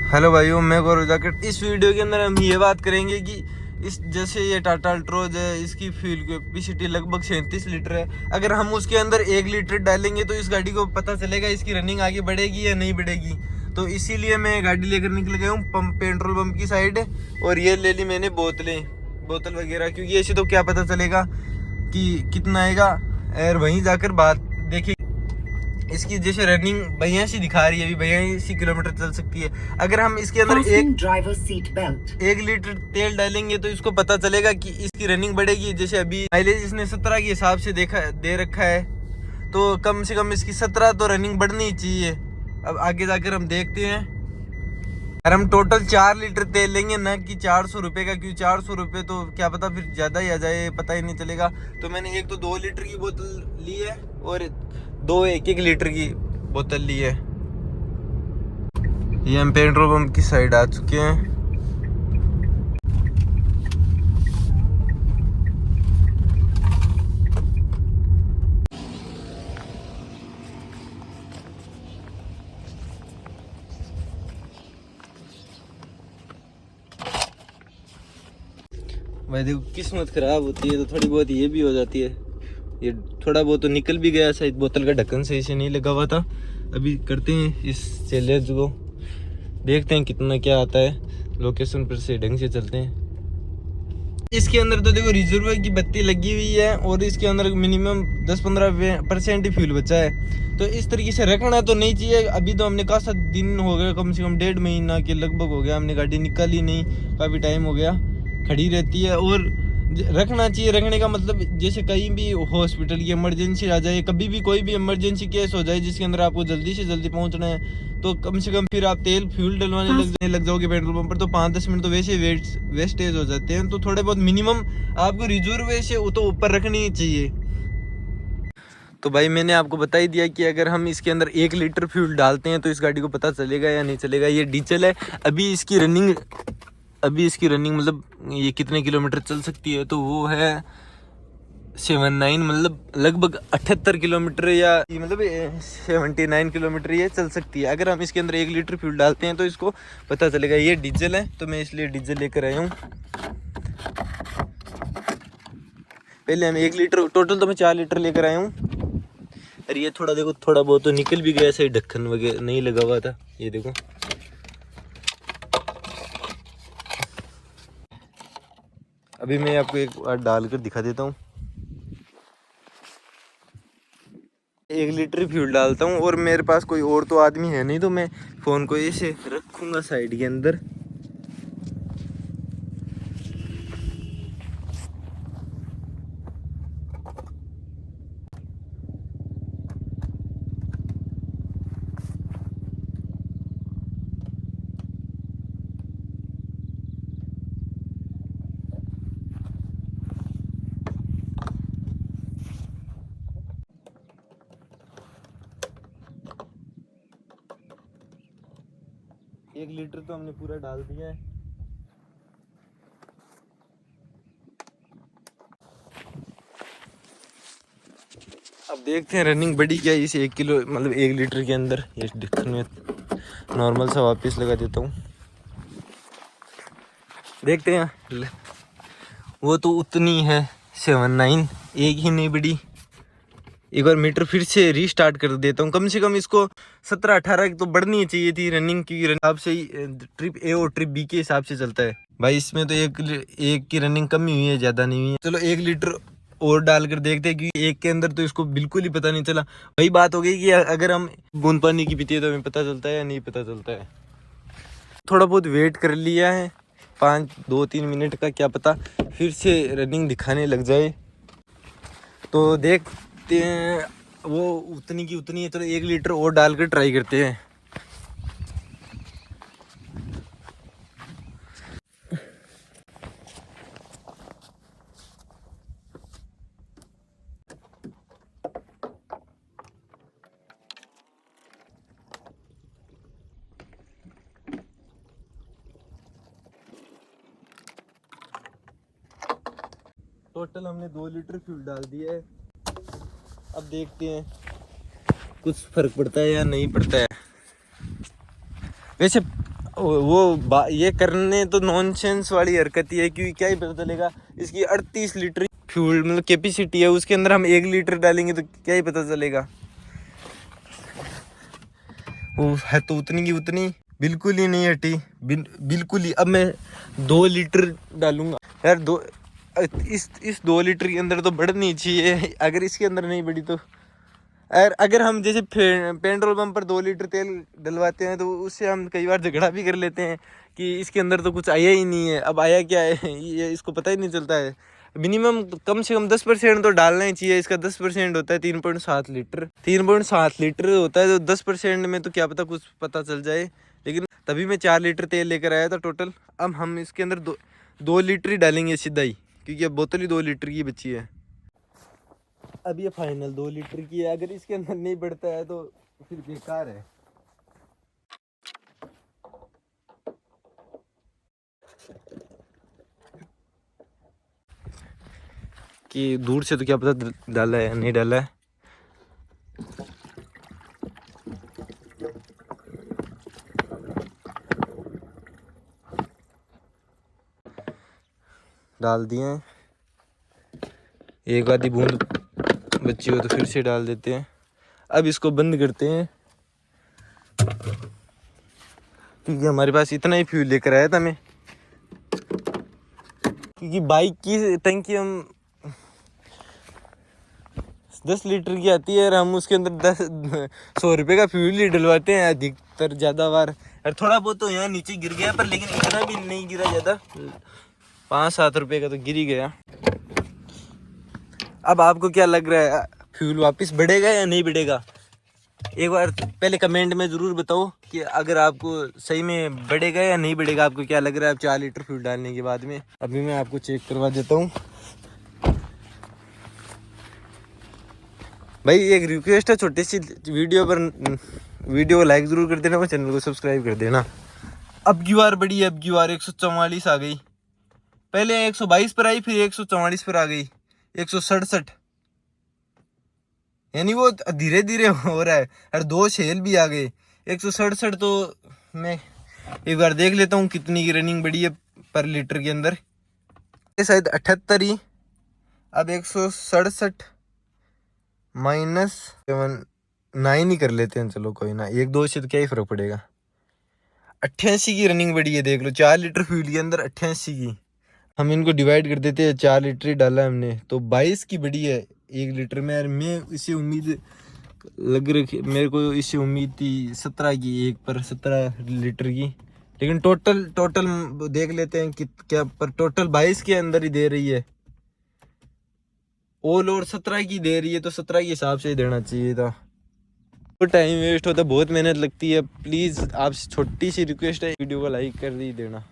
Hello भाइयों, मैं गौरव jacket. इस वीडियो के अंदर हम ये बात करेंगे कि इस जैसे ये टाटा अल्ट्रोज है, इसकी फ्यूल कैपेसिटी लगभग 37 लीटर है। अगर हम उसके अंदर 1 लीटर डालेंगे तो इस गाड़ी को पता चलेगा इसकी रनिंग आगे बढ़ेगी या नहीं बढ़ेगी। तो इसीलिए मैं गाड़ी लेकर निकल गया हूँ पेट्रोल पंप की साइड। और ये ले ली मैंने बोतल वगैरह, क्योंकि ऐसे तो क्या पता चलेगा कि कितना आएगा। और वहीं जाकर बात देखिए, इसकी जैसे रनिंग 82 दिखा रही है, अभी 82 किलोमीटर चल सकती है। अगर हम इसके अंदर एक लीटर तेल डालेंगे तो इसको पता चलेगा कि इसकी रनिंग बढ़ेगी। जैसे अभी माइलेज इसने 17 के हिसाब से दे रखा है, तो कम से कम इसकी 17 तो रनिंग बढ़नी चाहिए। अब आगे जाकर हम देखते हैं। अगर हम टोटल 4 लीटर तेल लेंगे ना कि 400 रुपये का, क्योंकि 400 रुपये तो क्या पता फिर ज़्यादा ही आ जाए, पता ही नहीं चलेगा। तो मैंने एक तो 2 लीटर की बोतल ली है और 2 1 लीटर की बोतल ली है। ये हम पेट्रोल पंप की साइड आ चुके हैं। भाई देखो, किस्मत खराब होती है तो थोड़ी बहुत ये भी हो जाती है। ये थोड़ा बहुत तो निकल भी गया, शायद बोतल का ढक्कन सही से नहीं लगा हुआ था। अभी करते हैं इस चैलेंज को, देखते हैं कितना क्या आता है। लोकेशन पर से ढंग से चलते हैं। इसके अंदर तो देखो रिजर्व की बत्ती लगी हुई है और इसके अंदर मिनिमम 10-15% ही फ्यूल बचा है। तो इस तरीके से रखना तो नहीं चाहिए। अभी तो हमने काफ़ी दिन हो गए, कम से कम 1.5 महीना के लगभग हो गया, हमने गाड़ी निकाली नहीं, काफ़ी टाइम हो गया खड़ी रहती है। और रखना चाहिए। रखने का मतलब जैसे कहीं भी हॉस्पिटल की इमरजेंसी आ जाए, कभी भी कोई भी इमरजेंसी केस हो जाए जिसके अंदर आपको जल्दी से जल्दी पहुंचना है, तो कम से कम फिर आप फ्यूल डलवाने लग जाओगे पेट्रोल पंप पर, तो 5-10 मिनट तो वैसे वेस्टेज हो जाते हैं। तो थोड़े बहुत मिनिमम आपको रिजर्व से तो ऊपर रखनी ही चाहिए। तो भाई मैंने आपको बता ही दिया कि अगर हम इसके अंदर 1 लीटर फ्यूल डालते हैं तो इस गाड़ी को पता चलेगा या नहीं चलेगा। ये डीजल है। अभी इसकी रनिंग मतलब ये कितने किलोमीटर चल सकती है, तो वो है 79, मतलब लगभग 78 किलोमीटर, या मतलब 79 किलोमीटर ये चल सकती है। अगर हम इसके अंदर 1 लीटर फ्यूल डालते हैं तो इसको पता चलेगा। ये डीजल है तो मैं इसलिए डीजल लेकर आया हूँ। पहले हम 1 लीटर, टोटल तो मैं 4 लीटर लेकर आया हूँ। अरे ये थोड़ा देखो, थोड़ा बहुत तो निकल भी गया, सही ढक्कन वगैरह नहीं लगा हुआ था। ये देखो, अभी मैं आपको एक बार डाल कर दिखा देता हूँ। 1 लीटर फ्यूल डालता हूँ और मेरे पास कोई और तो आदमी है नहीं, तो मैं फ़ोन को ऐसे रखूँगा साइड के अंदर। एक लीटर तो हमने पूरा डाल दिया है। अब देखते हैं रनिंग बढ़ी क्या इस 1 किलो, मतलब 1 लीटर के अंदर। ये ढक्कन में नॉर्मल सा वापस लगा देता हूँ, देखते हैं। वो तो उतनी है 79, एक ही नहीं बढ़ी। एक बार मीटर फिर से रीस्टार्ट कर देता हूँ। कम से कम इसको 17-18 तो बढ़नी चाहिए थी रनिंग की हिसाब से ही। ट्रिप ए और ट्रिप बी के हिसाब से चलता है भाई। इसमें तो एक की रनिंग कम ही हुई है, ज़्यादा नहीं हुई है। चलो 1 लीटर और डाल कर देखते हैं, क्योंकि एक के अंदर तो इसको बिल्कुल ही पता नहीं चला। वही बात हो गई कि अगर हम बूंद पानी की पीते हैं तो हमें पता चलता है या नहीं पता चलता है। थोड़ा बहुत वेट कर लिया है, 2-3 मिनट का, क्या पता फिर से रनिंग दिखाने लग जाए। तो देखते हैं, वो उतनी की उतनी है। चलो 1 लीटर और डालकर ट्राई करते हैं। टोटल हमने 2 लीटर फ्यूल डाल दिया है। अब देखते हैं कुछ फर्क पड़ता है या नहीं पड़ता है। वैसे ये करने तो नॉनसेंस वाली हरकत ही है, क्योंकि क्या ही पता चलेगा। इसकी 38 लीटर फ्यूल मतलब कैपेसिटी है, उसके अंदर हम 1 लीटर डालेंगे तो क्या ही पता चलेगा। वो है तो उतनी की उतनी, बिल्कुल ही नहीं हटी, बिल्कुल ही। अब मैं 2 लीटर डालूंगा यार। इस 2 लीटर के अंदर तो बढ़नी चाहिए, अगर इसके अंदर नहीं बढ़ी तो। अगर हम जैसे पेट्रोल पंप पर 2 लीटर तेल डलवाते हैं तो उससे हम कई बार झगड़ा भी कर लेते हैं कि इसके अंदर तो कुछ आया ही नहीं है। अब आया क्या है ये इसको पता ही नहीं चलता है। मिनिमम कम से कम 10% तो डालना ही चाहिए। इसका 10% होता है 3.7 लीटर, 3.7 लीटर होता है, तो 10% में तो क्या पता कुछ पता चल जाए। लेकिन तभी मैं 4 लीटर तेल लेकर आया था टोटल। अब हम इसके अंदर 2 लीटर ही डालेंगे सीधा ही, क्योंकि अब बोतल ही 2 लीटर की बची है। अब ये फाइनल 2 लीटर की है, अगर इसके अंदर नहीं बढ़ता है तो फिर बेकार है। कि दूर से तो क्या पता डाला है नहीं डाला है। डाल दिए हैं, एक आधी बूंद बची हो तो फिर से डाल देते हैं। अब इसको बंद करते हैं, क्योंकि हमारे पास इतना ही फ्यूल लेकर आया था मैं, क्योंकि बाइक की टंकी हम 10 लीटर की आती है और हम उसके अंदर 100 रुपये का फ्यूल ही डलवाते हैं अधिकतर, ज़्यादा बार। और थोड़ा बहुत तो यहाँ नीचे गिर गया, पर लेकिन इतना भी नहीं गिरा ज़्यादा, 5-7 रुपये का तो गिर ही गया। अब आपको क्या लग रहा है, फ्यूल वापस बढ़ेगा या नहीं बढ़ेगा? एक बार पहले कमेंट में ज़रूर बताओ कि अगर आपको सही में बढ़ेगा या नहीं बढ़ेगा। आपको क्या लग रहा है 4 लीटर फ्यूल डालने के बाद में? अभी मैं आपको चेक करवा देता हूँ। भाई एक रिक्वेस्ट है छोटी सी, वीडियो को लाइक ज़रूर कर देना और चैनल को सब्सक्राइब कर देना। अब की बार बढ़ी है, अब की बार 144 आ गई। पहले 122 पर आई, फिर 144 पर आ गई, 167, यानी वो धीरे धीरे हो रहा है। और 2 शेल भी आ गए, 167। तो मैं एक बार देख लेता हूँ कितनी की रनिंग बढ़ी है पर लीटर के अंदर। शायद 78 ही। अब 167 -9 ही कर लेते हैं, चलो कोई ना, 1-2 से तो क्या ही फर्क पड़ेगा। 88 की रनिंग बढ़ी है, देख लो। 4 लीटर फ्यूल के अंदर 88 की। हम इनको डिवाइड कर देते हैं, 4 लीटर ही डाला है हमने, तो 22 की बढ़ी है 1 लीटर में। यार मैं इसे उम्मीद लग रही, मेरे को इससे उम्मीद थी 17 की, 1 पर 17 लीटर की। लेकिन टोटल देख लेते हैं कि क्या, पर टोटल 22 के अंदर ही दे रही है। ऑल और 17 की दे रही है, तो 17 के हिसाब से ही देना चाहिए था। तो टाइम वेस्ट होता है, बहुत मेहनत लगती है। प्लीज़ आपसे छोटी सी रिक्वेस्ट है, वीडियो को लाइक कर ही देना।